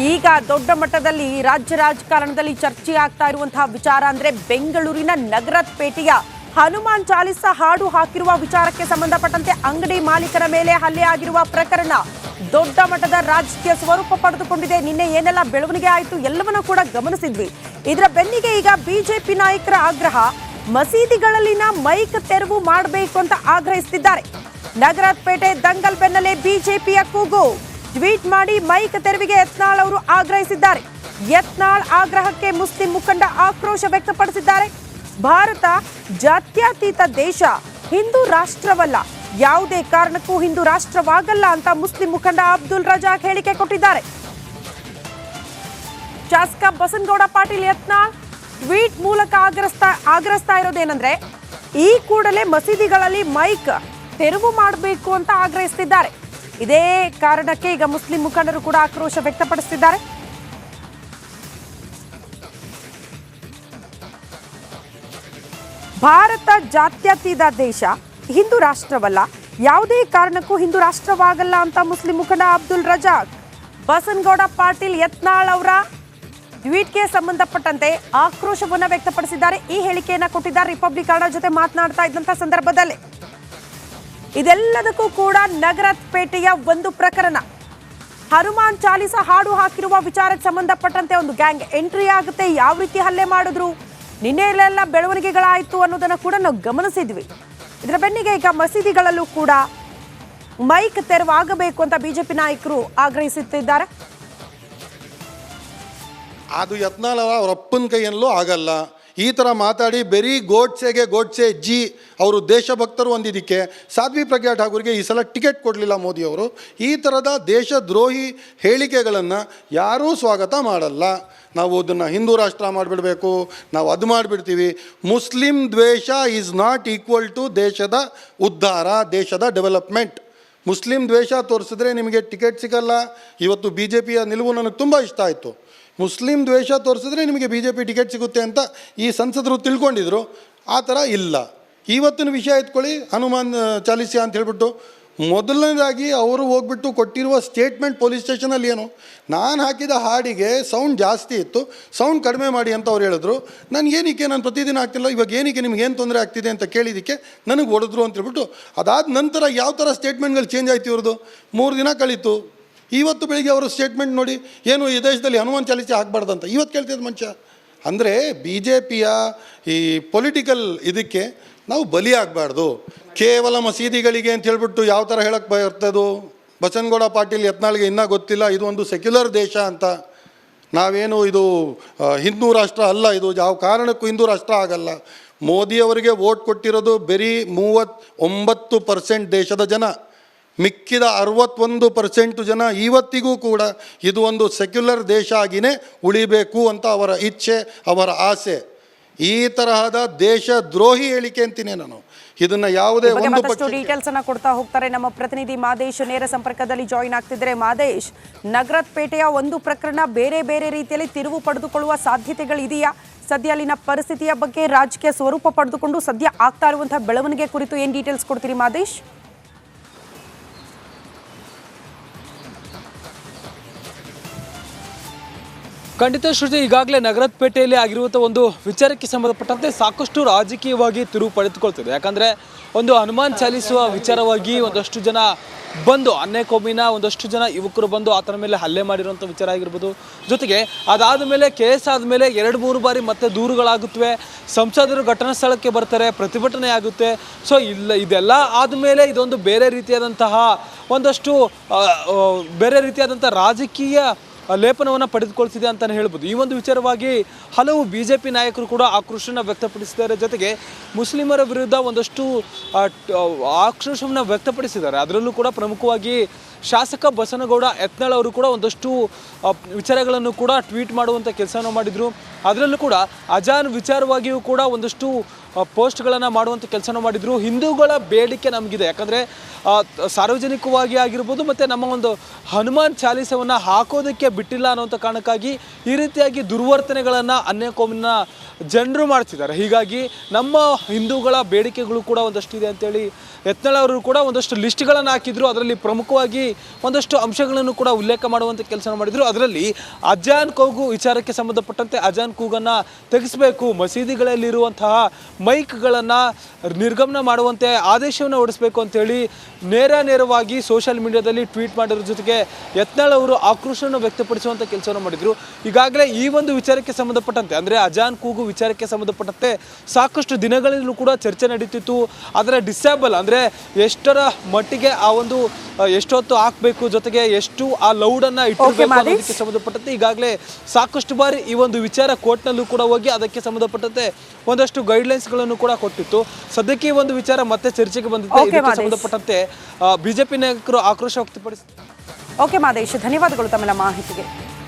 ಈಗ ದೊಡ್ಡ ಮಟ್ಟದಲ್ಲಿ ರಾಜ್ಯ ರಾಜಕಾರಣದಲ್ಲಿ ಚರ್ಚೆ ಆಗ್ತಾ ಇರುವಂತಹ ವಿಚಾರ ಅಂದ್ರೆ ಬೆಂಗಳೂರಿನ ನಗರಪೇಟೆಯ ಹನುಮಾನ್ ಚಾಲಿಸಾ ಹಾಡು ಹಾಕಿರುವ ವಿಚಾರಕ್ಕೆ ಸಂಬಂಧಪಟ್ಟಂತೆ ಅಂಗಡಿ ಮಾಲೀಕರ ಮೇಲೆ ಹಲ್ಲೆ ಆಗಿರುವ ಪ್ರಕರಣ ದೊಡ್ಡ ಮಟ್ಟದ ರಾಜಕೀಯ ಸ್ವರೂಪ ಪಡೆದುಕೊಂಡಿದೆ. ನಿನ್ನೆ ಏನೆಲ್ಲ ಬೆಳವಣಿಗೆ ಆಯಿತು ಎಲ್ಲವನ್ನೂ ಕೂಡ ಗಮನಿಸಿದ್ವಿ. ಇದರ ಬೆನ್ನಿಗೆ ಈಗ ಬಿಜೆಪಿ ನಾಯಕರ ಆಗ್ರಹ, ಮಸೀದಿಗಳಲ್ಲಿನ ಮೈಕ್ ತೆರವು ಮಾಡಬೇಕು ಅಂತ ಆಗ್ರಹಿಸುತ್ತಿದ್ದಾರೆ. ನಗರಪೇಟೆ ದಂಗಲ್ ಬೆನ್ನಲ್ಲೇ ಬಿಜೆಪಿಯ ಕೂಗು. ಟ್ವೀಟ್ ಮಾಡಿ ಮೈಕ್ ತೆರವಿಗೆ ಯತ್ನಾಳ್ ಅವರು ಆಗ್ರಹಿಸಿದ್ದಾರೆ. ಯತ್ನಾಳ್ ಆಗ್ರಹಕ್ಕೆ ಮುಸ್ಲಿಂ ಮುಖಂಡ ಆಕ್ರೋಶ ವ್ಯಕ್ತಪಡಿಸಿದ್ದಾರೆ. ಭಾರತ ಜಾತ್ಯತೀತ ದೇಶ, ಹಿಂದೂ ರಾಷ್ಟ್ರವಲ್ಲ, ಯಾವುದೇ ಕಾರಣಕ್ಕೂ ಹಿಂದೂ ರಾಷ್ಟ್ರವಾಗಲ್ಲ ಅಂತ ಮುಸ್ಲಿಂ ಮುಖಂಡ ಅಬ್ದುಲ್ ರಜಾಕ್ ಹೇಳಿಕೆ ಕೊಟ್ಟಿದ್ದಾರೆ. ಶಾಸಕ ಬಸನಗೌಡ ಪಾಟೀಲ್ ಯತ್ನಾಳ್ ಟ್ವೀಟ್ ಮೂಲಕ ಆಗ್ರಹಿಸ್ತಾ ಇರೋದೇನೆಂದ್ರೆ, ಈ ಕೂಡಲೇ ಮಸೀದಿಗಳಲ್ಲಿ ಮೈಕ್ ತೆರವು ಮಾಡಬೇಕು ಅಂತ ಆಗ್ರಹಿಸುತ್ತಿದ್ದಾರೆ. ಇದೇ ಕಾರಣಕ್ಕೆ ಈಗ ಮುಸ್ಲಿಂ ಮುಖಂಡರು ಕೂಡ ಆಕ್ರೋಶ ವ್ಯಕ್ತಪಡಿಸುತ್ತಿದ್ದಾರೆ. ಭಾರತ ಜಾತ್ಯತೀತ ದೇಶ, ಹಿಂದೂ ರಾಷ್ಟ್ರವಲ್ಲ, ಯಾವುದೇ ಕಾರಣಕ್ಕೂ ಹಿಂದೂ ರಾಷ್ಟ್ರವಾಗಲ್ಲ ಅಂತ ಮುಸ್ಲಿಂ ಮುಖಂಡ ಅಬ್ದುಲ್ ರಜಾಕ್ ಬಸನಗೌಡ ಪಾಟೀಲ್ ಯತ್ನಾಳ್ ಅವರ ಟ್ವೀಟ್ಗೆ ಸಂಬಂಧಪಟ್ಟಂತೆ ಆಕ್ರೋಶವನ್ನ ವ್ಯಕ್ತಪಡಿಸಿದ್ದಾರೆ. ಈ ಹೇಳಿಕೆಯನ್ನ ಕೊಟ್ಟಿದ್ದಾರೆ ರಿಪಬ್ಲಿಕ್ ಕನ್ನಡ ಜೊತೆ ಮಾತನಾಡ್ತಾ ಇದ್ದಂತ ಸಂದರ್ಭದಲ್ಲಿ. ಇದೆಲ್ಲದಕ್ಕೂ ಕೂಡ ನಗರಪೇಟೆಯ ಒಂದು ಪ್ರಕರಣ, ಹನುಮಾನ್ ಚಾಲಿಸಾ ಹಾಡು ಹಾಕಿರುವ ವಿಚಾರಕ್ಕೆ ಸಂಬಂಧಪಟ್ಟಂತೆ ಒಂದು ಗ್ಯಾಂಗ್ ಎಂಟ್ರಿ ಆಗುತ್ತೆ. ಯಾವ ರೀತಿ ಹಲ್ಲೆ ಮಾಡಿದ್ರು, ನಿನ್ನೆಲ್ಲ ಬೆಳವಣಿಗೆಗಳಾಯಿತು ಅನ್ನೋದನ್ನ ಕೂಡ ನಾವು ಗಮನಿಸಿದ್ವಿ. ಇದರ ಬೆನ್ನಿಗೆ ಈಗ ಮಸೀದಿಗಳಲ್ಲೂ ಕೂಡ ಮೈಕ್ ತೆರವಾಗಬೇಕು ಅಂತ ಬಿಜೆಪಿ ನಾಯಕರು ಆಗ್ರಹಿಸುತ್ತಿದ್ದಾರೆ. ಅದು ಯತ್ನಾಳ್ ಅವ್ರ ಅಪ್ಪನ ಕೈಯಲ್ಲೂ ಆಗಲ್ಲ. ಈ ಥರ ಮಾತಾಡಿ ಬರೀ ಗೋಡ್ಸೆ ಜಿ ಅವರು ದೇಶಭಕ್ತರು ಅಂದಿದ್ದಕ್ಕೆ ಸಾಧ್ವಿ ಪ್ರಜ್ಞಾ ಠಾಕೂರ್ಗೆ ಈ ಸಲ ಟಿಕೆಟ್ ಕೊಡಲಿಲ್ಲ ಮೋದಿಯವರು. ಈ ಥರದ ದೇಶದ್ರೋಹಿ ಹೇಳಿಕೆಗಳನ್ನು ಯಾರೂ ಸ್ವಾಗತ ಮಾಡಲ್ಲ. ನಾವು ಅದನ್ನು ಹಿಂದೂ ರಾಷ್ಟ್ರ ಮಾಡಿಬಿಡಬೇಕು, ನಾವು ಅದು ಮಾಡಿಬಿಡ್ತೀವಿ. ಮುಸ್ಲಿಂ ದ್ವೇಷ ಈಸ್ ನಾಟ್ ಈಕ್ವಲ್ ಟು ದೇಶದ ಉದ್ಧಾರ, ದೇಶದ ಡೆವಲಪ್ಮೆಂಟ್. ಮುಸ್ಲಿಂ ದ್ವೇಷ ತೋರಿಸಿದ್ರೆ ನಿಮಗೆ ಟಿಕೆಟ್ ಸಿಗಲ್ಲ. ಇವತ್ತು ಬಿ ಜೆ ಪಿಯ ನಿಲುವು ನನಗೆ ತುಂಬ ಇಷ್ಟ ಆಯಿತು. ಮುಸ್ಲಿಂ ದ್ವೇಷ ತೋರಿಸಿದ್ರೆ ನಿಮಗೆ ಬಿ ಜೆ ಪಿ ಟಿಕೆಟ್ ಸಿಗುತ್ತೆ ಅಂತ ಈ ಸಂಸದರು ತಿಳ್ಕೊಂಡಿದ್ರು. ಆ ಥರ ಇಲ್ಲ. ಇವತ್ತಿನ ವಿಷಯ ಎತ್ಕೊಳ್ಳಿ, ಹನುಮಾನ್ ಚಾಲಿಸಾ ಅಂತ ಹೇಳ್ಬಿಟ್ಟು ಮೊದಲನೇದಾಗಿ ಅವರು ಹೋಗ್ಬಿಟ್ಟು ಕೊಟ್ಟಿರುವ ಸ್ಟೇಟ್ಮೆಂಟ್ ಪೊಲೀಸ್ ಸ್ಟೇಷನಲ್ಲಿ ಏನು, ನಾನು ಹಾಕಿದ ಹಾಡಿಗೆ ಸೌಂಡ್ ಜಾಸ್ತಿ ಇತ್ತು, ಸೌಂಡ್ ಕಡಿಮೆ ಮಾಡಿ ಅಂತ ಅವ್ರು ಹೇಳಿದ್ರು. ನನಗೇನಕ್ಕೆ, ನಾನು ಪ್ರತಿದಿನ ಆಗ್ತಿಲ್ಲ, ಇವಾಗ ಏನಕ್ಕೆ ನಿಮಗೇನು ತೊಂದರೆ ಆಗ್ತಿದೆ ಅಂತ ಕೇಳಿದ್ದಕ್ಕೆ ನನಗೆ ಹೊಡೆದ್ರು ಅಂತ ಹೇಳ್ಬಿಟ್ಟು ಅದಾದ ನಂತರ ಯಾವ ಥರ ಸ್ಟೇಟ್ಮೆಂಟ್ಗಳು ಚೇಂಜ್ ಆಯ್ತು ಇವ್ರದ್ದು. 3 ದಿನ ಕಳೀತು. ಇವತ್ತು ಬೆಳಿಗ್ಗೆ ಅವರು ಸ್ಟೇಟ್ಮೆಂಟ್ ನೋಡಿ, ಏನು ಈ ದೇಶದಲ್ಲಿ ಹನುಮಾನ್ ಚಾಲಿಸಾ ಹಾಕಬಾರ್ದಂತ ಇವತ್ತು ಕೇಳ್ತಿದ್ದ ಮನುಷ್ಯ. ಅಂದರೆ ಬಿ ಜೆ ಪಿಯ ಈ ಪೊಲಿಟಿಕಲ್ ಇದಕ್ಕೆ ನಾವು ಬಲಿಯಾಗಬಾರ್ದು. ಕೇವಲ ಮಸೀದಿಗಳಿಗೆ ಅಂತ ಹೇಳ್ಬಿಟ್ಟು ಯಾವ ಥರ ಹೇಳಕ್ಕೆ ಬರ್ತದು. ಬಸನಗೌಡ ಪಾಟೀಲ್ ಯತ್ನಾಳ್ಗೆ ಇನ್ನೂ ಗೊತ್ತಿಲ್ಲ ಇದು ಒಂದು ಸೆಕ್ಯುಲರ್ ದೇಶ ಅಂತ. ನಾವೇನು ಇದು ಹಿಂದೂ ರಾಷ್ಟ್ರ ಅಲ್ಲ, ಇದು ಯಾವ ಕಾರಣಕ್ಕೂ ಹಿಂದೂ ರಾಷ್ಟ್ರ ಆಗಲ್ಲ. ಮೋದಿಯವರಿಗೆ ವೋಟ್ ಕೊಟ್ಟಿರೋದು ಬರೀ 39% ದೇಶದ ಜನ. ಮಿಕ್ಕಿದ 61% ಜನ ಇವತ್ತಿಗೂ ಕೂಡ ಇದು ಒಂದು ಸೆಕ್ಯುಲರ್ ದೇಶ ಆಗಿಯೇ ಉಳಿಬೇಕು ಅಂತ ಅವರ ಇಚ್ಛೆ, ಅವರ ಆಸೆ. ಈ ತರಹದ ದೇಶ ದ್ರೋಹಿ ಹೇಳಿಕೆ ಅಂತೀನಿ ನಾನು. ಇದನ್ನ ಯಾವುದೇ ಒಂದು ಡೀಟೇಲ್ಸ್ ಅನ್ನ ಕೊಡ್ತಾ ಹೋಗ್ತಾರೆ ನಮ್ಮ ಪ್ರತಿನಿಧಿ ಮಾದೇಶ್. ನೇರ ಸಂಪರ್ಕದಲ್ಲಿ ಜಾಯಿನ್ ಆಗ್ತಿದ್ರೆ ಮಾದೇಶ್, ನಗರಪೇಟೆಯ ಒಂದು ಪ್ರಕರಣ ಬೇರೆ ಬೇರೆ ರೀತಿಯಲ್ಲಿ ತಿರುವು ಪಡೆದುಕೊಳ್ಳುವ ಸಾಧ್ಯತೆಗಳಿದೆಯಾ? ಸದ್ಯ ಅಲ್ಲಿನ ಪರಿಸ್ಥಿತಿಯ ಬಗ್ಗೆ, ರಾಜಕೀಯ ಸ್ವರೂಪ ಪಡೆದುಕೊಂಡು ಸದ್ಯ ಆಗ್ತಾ ಇರುವಂತಹ ಬೆಳವಣಿಗೆ ಕುರಿತು ಏನು ಡೀಟೇಲ್ಸ್ ಕೊಡ್ತೀರಿ ಮಾದೇಶ್? ಖಂಡಿತ ಶ್ರುತಿ, ಈಗಾಗಲೇ ನಗರಪೇಟೆಯಲ್ಲಿ ಆಗಿರುವಂಥ ಒಂದು ವಿಚಾರಕ್ಕೆ ಸಂಬಂಧಪಟ್ಟಂತೆ ಸಾಕಷ್ಟು ರಾಜಕೀಯವಾಗಿ ತಿರುವು ಪಡೆದುಕೊಳ್ತಿದೆ. ಯಾಕಂದರೆ ಒಂದು ಹನುಮಾನ್ ಚಾಲಿಸುವ ವಿಚಾರವಾಗಿ ಒಂದಷ್ಟು ಜನ ಬಂದು, ಅನ್ಯ ಕೋಮಿನ ಒಂದಷ್ಟು ಜನ ಯುವಕರು ಬಂದು ಆತನ ಮೇಲೆ ಹಲ್ಲೆ ಮಾಡಿರುವಂಥ ವಿಚಾರ ಆಗಿರ್ಬೋದು. ಜೊತೆಗೆ ಅದಾದ ಮೇಲೆ ಕೇಸ್ ಆದಮೇಲೆ 2-3 ಬಾರಿ ಮತ್ತೆ ದೂರುಗಳಾಗುತ್ತವೆ. ಸಂಸದರು ಘಟನಾ ಸ್ಥಳಕ್ಕೆ ಬರ್ತಾರೆ, ಪ್ರತಿಭಟನೆ ಆಗುತ್ತೆ. ಸೊ ಇದೆಲ್ಲ ಆದಮೇಲೆ ಇದೊಂದು ಬೇರೆ ರೀತಿಯಾದಂತಹ ಒಂದಷ್ಟು ರಾಜಕೀಯ ಲೇಪನವನ್ನು ಪಡೆದುಕೊಳ್ತಿದೆ ಅಂತಲೇ ಹೇಳ್ಬೋದು. ಈ ಒಂದು ವಿಚಾರವಾಗಿ ಹಲವು BJP ನಾಯಕರು ಕೂಡ ಆಕ್ರೋಶನ ವ್ಯಕ್ತಪಡಿಸಿದ್ದಾರೆ. ಜೊತೆಗೆ ಮುಸ್ಲಿಮರ ವಿರುದ್ಧ ಒಂದಷ್ಟು ಆಕ್ರೋಶವನ್ನು ವ್ಯಕ್ತಪಡಿಸಿದ್ದಾರೆ. ಅದರಲ್ಲೂ ಕೂಡ ಪ್ರಮುಖವಾಗಿ ಶಾಸಕ ಬಸನಗೌಡ ಯತ್ನಾಳ್ ಅವರು ಕೂಡ ಒಂದಷ್ಟು ವಿಚಾರಗಳನ್ನು ಕೂಡ ಟ್ವೀಟ್ ಮಾಡುವಂಥ ಕೆಲಸವನ್ನು ಮಾಡಿದರು. ಅದರಲ್ಲೂ ಕೂಡ ಅಜಾನ್ ವಿಚಾರವಾಗಿಯೂ ಕೂಡ ಒಂದಷ್ಟು ಪೋಸ್ಟ್ಗಳನ್ನು ಮಾಡುವಂಥ ಕೆಲಸನ ಮಾಡಿದರು. ಹಿಂದೂಗಳ ಬೇಡಿಕೆ ನಮಗಿದೆ, ಯಾಕಂದರೆ ಸಾರ್ವಜನಿಕವಾಗಿ ಆಗಿರ್ಬೋದು ಮತ್ತು ನಮ್ಮ ಒಂದು ಹನುಮಾನ್ ಚಾಲೀಸವನ್ನು ಹಾಕೋದಕ್ಕೆ ಬಿಟ್ಟಿಲ್ಲ ಅನ್ನೋಂಥ ಕಾರಣಕ್ಕಾಗಿ ಈ ರೀತಿಯಾಗಿ ದುರ್ವರ್ತನೆಗಳನ್ನು ಅನ್ಯ ಕೋಮಿನ ಜನರು ಮಾಡ್ತಿದ್ದಾರೆ. ಹೀಗಾಗಿ ನಮ್ಮ ಹಿಂದೂಗಳ ಬೇಡಿಕೆಗಳು ಕೂಡ ಒಂದಷ್ಟು ಇದೆ ಅಂತೇಳಿ ಯತ್ನಾಳ್ ಅವರು ಕೂಡ ಒಂದಷ್ಟು ಲಿಸ್ಟ್ಗಳನ್ನು ಹಾಕಿದ್ರು. ಅದರಲ್ಲಿ ಪ್ರಮುಖವಾಗಿ ಒಂದಷ್ಟು ಅಂಶಗಳನ್ನು ಕೂಡ ಉಲ್ಲೇಖ ಮಾಡುವಂಥ ಕೆಲಸ ಮಾಡಿದರು. ಅದರಲ್ಲಿ ಅಜಾನ್ ಕೂಗು ವಿಚಾರಕ್ಕೆ ಸಂಬಂಧಪಟ್ಟಂತೆ ಅಜಾನ್ ಕೂಗನ್ನು ತೆಗೆಸಬೇಕು, ಮಸೀದಿಗಳಲ್ಲಿರುವಂತಹ ಮೈಕ್ಗಳನ್ನು ನಿರ್ಗಮನ ಮಾಡುವಂತೆ ಆದೇಶವನ್ನು ಹೊರಡಿಸಬೇಕು ಅಂತೇಳಿ ನೇರವಾಗಿ ಸೋಷಿಯಲ್ ಮೀಡಿಯಾದಲ್ಲಿ ಟ್ವೀಟ್ ಮಾಡಿರೋ ಜೊತೆಗೆ ಯತ್ನಾಳ್ ಅವರು ಆಕ್ರೋಶವನ್ನು ವ್ಯಕ್ತಪಡಿಸುವಂಥ ಕೆಲಸವನ್ನು ಮಾಡಿದರು. ಈಗಾಗಲೇ ಈ ಒಂದು ವಿಚಾರಕ್ಕೆ ಸಂಬಂಧಪಟ್ಟಂತೆ ಅಂದರೆ ಅಜಾನ್ ಕೂಗು ವಿಚಾರಕ್ಕೆ ಸಂಬಂಧಪಟ್ಟಂತೆ ಸಾಕಷ್ಟು ದಿನಗಳಿಂದಲೂ ಕೂಡ ಚರ್ಚೆ ನಡೀತಿತ್ತು. ಅದರ ಡಿಸೇಬಲ್ ಅಂದರೆ ಎಷ್ಟರ ಮಟ್ಟಿಗೆ ಆ ಒಂದು ಎಷ್ಟೊತ್ತು ಹಾಕಬೇಕು, ಜೊತೆಗೆ ಎಷ್ಟು ಆ ಲೌಡನ್ನು ಇಟ್ಟಬೇಕು ಅನ್ನೋದಕ್ಕೆ ಸಂಬಂಧಪಟ್ಟಂತೆ ಈಗಾಗಲೇ ಸಾಕಷ್ಟು ಬಾರಿ ಈ ಒಂದು ವಿಚಾರ ಕೋರ್ಟ್ನಲ್ಲೂ ಕೂಡ ಹೋಗಿ ಅದಕ್ಕೆ ಸಂಬಂಧಪಟ್ಟಂತೆ ಒಂದಷ್ಟು ಗೈಡ್ಲೈನ್ಸ್ಗಳನ್ನು ಕೂಡ ಕೊಟ್ಟಿತ್ತು. ಸದ್ಯಕ್ಕೆ ಈ ಒಂದು ವಿಚಾರ ಮತ್ತೆ ಚರ್ಚೆಗೆ ಬಂದಿದೆ. ಇದಕ್ಕೆ ಸಂಬಂಧಪಟ್ಟಂತೆ ಬಿಜೆಪಿ ನಾಯಕರು ಆಕ್ರೋಶ ವ್ಯಕ್ತಪಡಿಸಿದ್ದಾರೆ. ಓಕೆ ಮಾದೇಶ್, ಧನ್ಯವಾದಗಳು ತಮ್ಮೆಲ್ಲ ಮಾಹಿತಿಗೆ.